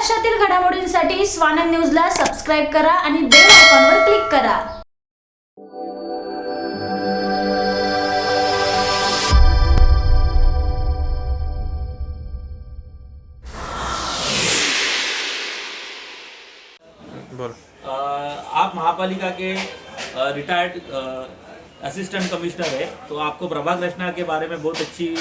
महाराष्ट्रातील घडामोडींसाठी स्वानंद न्यूजला सबस्क्राइब करा आणि बेल आयकॉनवर क्लिक करा। आप महापालिका के रिटायर्ड असिस्टेंट कमिश्नर है, तो आपको प्रभाग रचना के बारे में बहुत अच्छी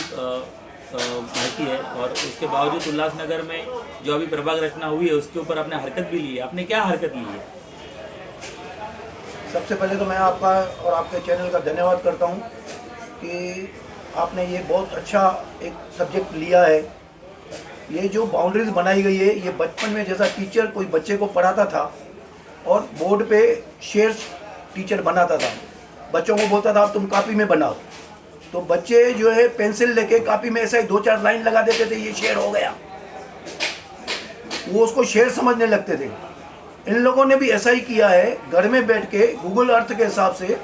माहिती है और उसके बावजूद उल्लासनगर में जो अभी प्रभाग रचना हुई है उसके ऊपर आपने हरकत भी ली है। आपने क्या हरकत ली है? सबसे पहले तो मैं आपका और आपके चैनल का धन्यवाद करता हूं कि आपने ये बहुत अच्छा एक सब्जेक्ट लिया है। ये जो बाउंड्रीज बनाई गई है, ये बचपन में जैसा टीचर कोई बच्चे को पढ़ाता था और बोर्ड पे शेड्स टीचर बनाता था, बच्चों को बोलता था आप तुम कॉपी में बनाओ, तो बच्चे जो है पेंसिल लेके कॉपी में ऐसा ही 2-4 लाइन लगा देते थे, ये शेड हो गया, वो उसको शेड समझने लगते थे। इन लोगों ने भी ऐसा ही किया है, घर में बैठ के गूगल अर्थ के हिसाब से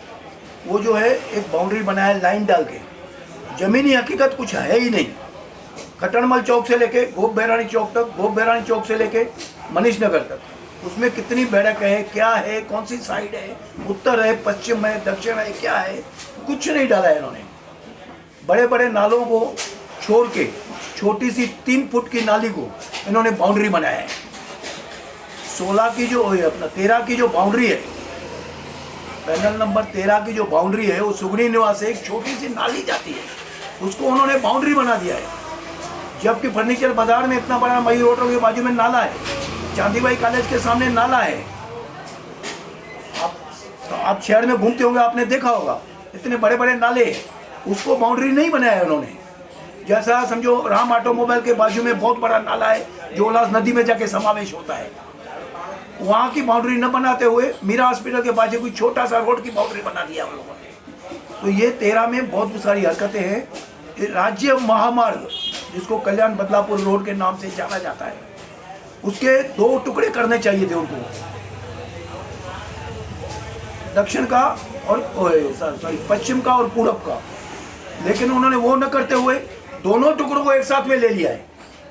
वो जो है एक बाउंड्री बनाया लाइन डाल के। ज़मीनी हकीकत कुछ है ही नहीं। खटनमल चौक से लेके गोप बैरानी चौक तक, गोप बैरानी चौक से लेके मनीष नगर तक, उसमें कितनी बैठक है, क्या है, कौन सी साइड है, उत्तर है, पश्चिम है, दक्षिण है, क्या है, कुछ नहीं डाला है इन्होंने। बड़े बड़े नालों को छोड़ के छोटी सी 3 फुट की नाली को इन्होंने बाउंड्री बनाया है। 16 की जो अपना 13 की जो बाउंड्री है, पैनल नंबर 13 की जो बाउंड्री है, वो सुगनी निवास से एक छोटी सी नाली जाती है, उसको उन्होंने बाउंड्री बना दिया है। जबकि फर्नीचर बाजार में इतना बड़ा मयूर होटल के बाजू में नाला है, चांदीबाई कॉलेज के सामने नाला है। आप शहर में घूमते होंगे, आपने देखा होगा इतने बड़े बड़े नाले, उसको बाउंड्री नहीं बनाया उन्होंने। जैसा समझो राम ऑटोमोबाइल के बाजू में बहुत बड़ा नाला है जो उल्लास नदी में जाके समावेश होता है, वहाँ की बाउंड्री न बनाते हुए मीरा हॉस्पिटल के बाजू कोई छोटा सा रोड की बाउंड्री बना दिया उन लोगों ने। तो ये 13 में बहुत सारी हरकतें हैं। राज्य महामार्ग जिसको कल्याण बदलापुर रोड के नाम से जाना जाता है, उसके 2 टुकड़े करने चाहिए थे उनको, दक्षिण का और पश्चिम का और पूरब का, लेकिन उन्होंने वो न करते हुए दोनों टुकड़ों को एक साथ में ले लिया है।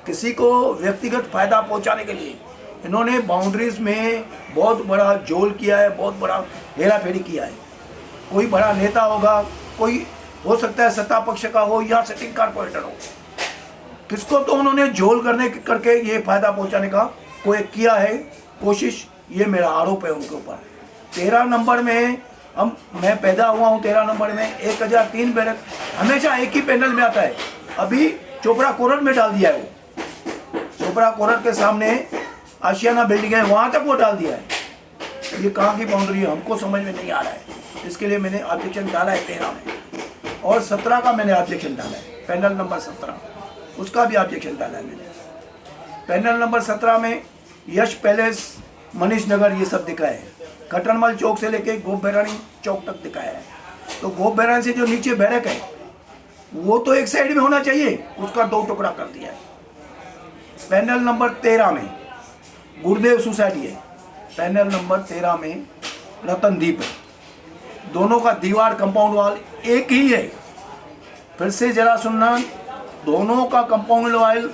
किसी को व्यक्तिगत फायदा पहुंचाने के लिए इन्होंने बाउंड्रीज में बहुत बड़ा जोल किया है, बहुत बड़ा हेरा फेरी किया है। कोई बड़ा नेता होगा, कोई हो सकता है सत्ता पक्ष का हो या सिटिंग कारपोरेटर हो, किसको तो उन्होंने झोल करके ये फायदा पहुंचाने का कोई किया है कोशिश। ये मेरा आरोप है उनके ऊपर। 13 नंबर में मैं पैदा हुआ हूँ, 13 नंबर में 1003 बैरक हमेशा एक ही पैनल में आता है। अभी चोपड़ा कोरट में डाल दिया है, वो चोपड़ा कोरट के सामने आशियाना बिल्डिंग है, वहाँ तक वो डाल दिया है। ये कहाँ की बाउंड्री है हमको समझ में नहीं आ रहा है। इसके लिए मैंने ऑब्जेक्शन डाला है 13 में, और 17 का मैंने ऑब्जेक्शन डाला है, पैनल नंबर 17 उसका भी ऑब्जेक्शन डाला है मैंने। पैनल नंबर 17 में यश पैलेस, मनीष नगर, ये सब दिखाया है। खटनमल चौक से लेके गोप बैरानी चौक तक दिखाया है। तो गोप बैरानी से जो नीचे बैरक है वो तो एक साइड में होना चाहिए, उसका 2 टुकड़ा कर दिया है। पैनल नंबर 13 में गुरुदेव सोसाइटी है, पैनल नंबर 13 में रतनदीप है, दोनों का दीवार कंपाउंड वाल एक ही है। फिर से जरा सुनना, दोनों का कंपाउंड वाल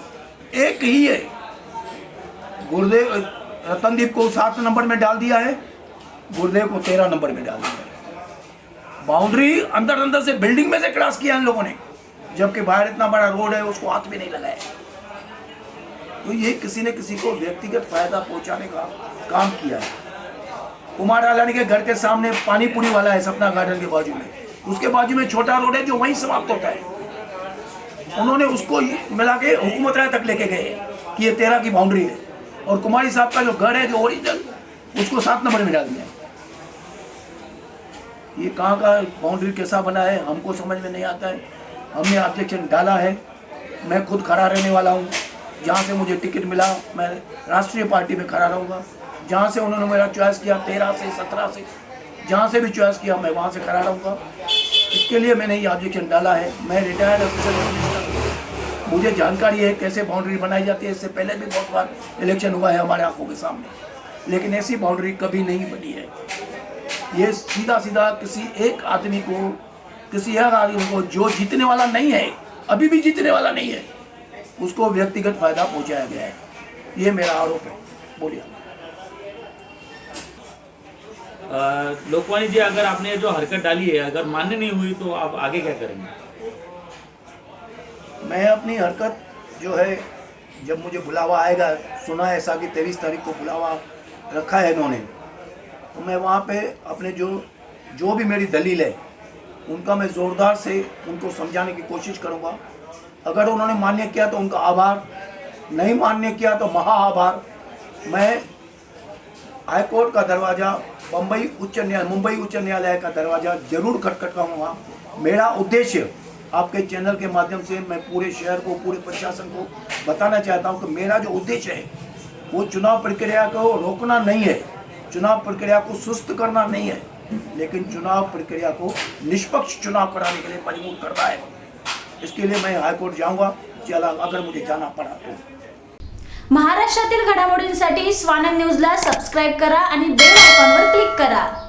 एक ही है। गुरुदेव रतनदीप को 7 नंबर में डाल दिया है, गुरुदेव को 13 नंबर में डाल दिया है। बाउंड्री अंदर से बिल्डिंग में से क्रॉस किया इन लोगों ने, जबकि बाहर इतना बड़ा रोड है उसको हाथ भी नहीं लगाया। तो ये किसी ने किसी को व्यक्तिगत फायदा पहुंचाने का काम किया है। कुमार आलानी के घर के सामने पानी पूरी वाला है सपना गार्डन के बाजू में, उसके बाजू में छोटा रोड है जो वहीं समाप्त होता है। उन्होंने उसको मिला के हुकूमत राय तक लेके गए कि ये 13 की बाउंड्री है, और कुमारी साहब का जो घर है जो ओरिजिनल, उसको 7 नंबर में डाल दिया। ये कहाँ का बाउंड्री कैसा बना है हमको समझ में नहीं आता है। हमने ऑब्जेक्शन डाला है। मैं खुद खड़ा रहने वाला हूँ, जहाँ से मुझे टिकट मिला मैं राष्ट्रीय पार्टी में खड़ा रहूँगा। जहाँ से उन्होंने मेरा चॉइस किया 13 से 17 से, जहाँ से भी चॉइस किया मैं वहाँ से खड़ा रहूँगा। इसके लिए मैंने ये ऑब्जेक्शन डाला है। मैं रिटायर्ड अफसर, मुझे जानकारी है कैसे बाउंड्री बनाई जाती है। इससे पहले भी बहुत बार इलेक्शन हुआ है हमारे आंखों के सामने, लेकिन ऐसी बाउंड्री कभी नहीं बनी है। ये सीधा सीधा किसी एक आदमी को जो जीतने वाला नहीं है, अभी भी जीतने वाला नहीं है, उसको व्यक्तिगत फायदा पहुंचाया गया है। ये मेरा आरोप है। बोलिए। लोकवाणी जी, अगर आपने जो हरकत डाली है अगर मान्य नहीं हुई तो आप आगे क्या करेंगे? मैं अपनी हरकत जो है, जब मुझे बुलावा आएगा, सुना है ऐसा कि 23 तारीख को बुलावा रखा है इन्होंने, तो मैं वहाँ पे अपने जो भी मेरी दलील है उनका मैं ज़ोरदार से उनको समझाने की कोशिश करूँगा। अगर उन्होंने मान्य किया तो उनका आभार, नहीं मान्य किया तो महा आभार। मैं हाई कोर्ट का दरवाज़ा, मुंबई उच्च न्यायालय का दरवाज़ा जरूर खटखटाऊंगा। मेरा उद्देश्य आपके चैनल के माध्यम से मैं पूरे शहर को, पूरे प्रशासन को बताना चाहता हूं कि मेरा जो उद्देश्य है वो चुनाव प्रक्रिया को रोकना नहीं है, चुनाव प्रक्रिया को सुस्त करना नहीं है, लेकिन चुनाव प्रक्रिया को निष्पक्ष चुनाव कराने के लिए मजबूर करना है। इसके लिए मैं हाईकोर्ट जाऊंगा, चला अगर मुझे जाना पड़ा तो। महाराष्ट्रातील घडामोडींसाठी स्वानंद न्यूजला सबस्क्राईब करा आणि बेल आयकॉनवर क्लिक करा।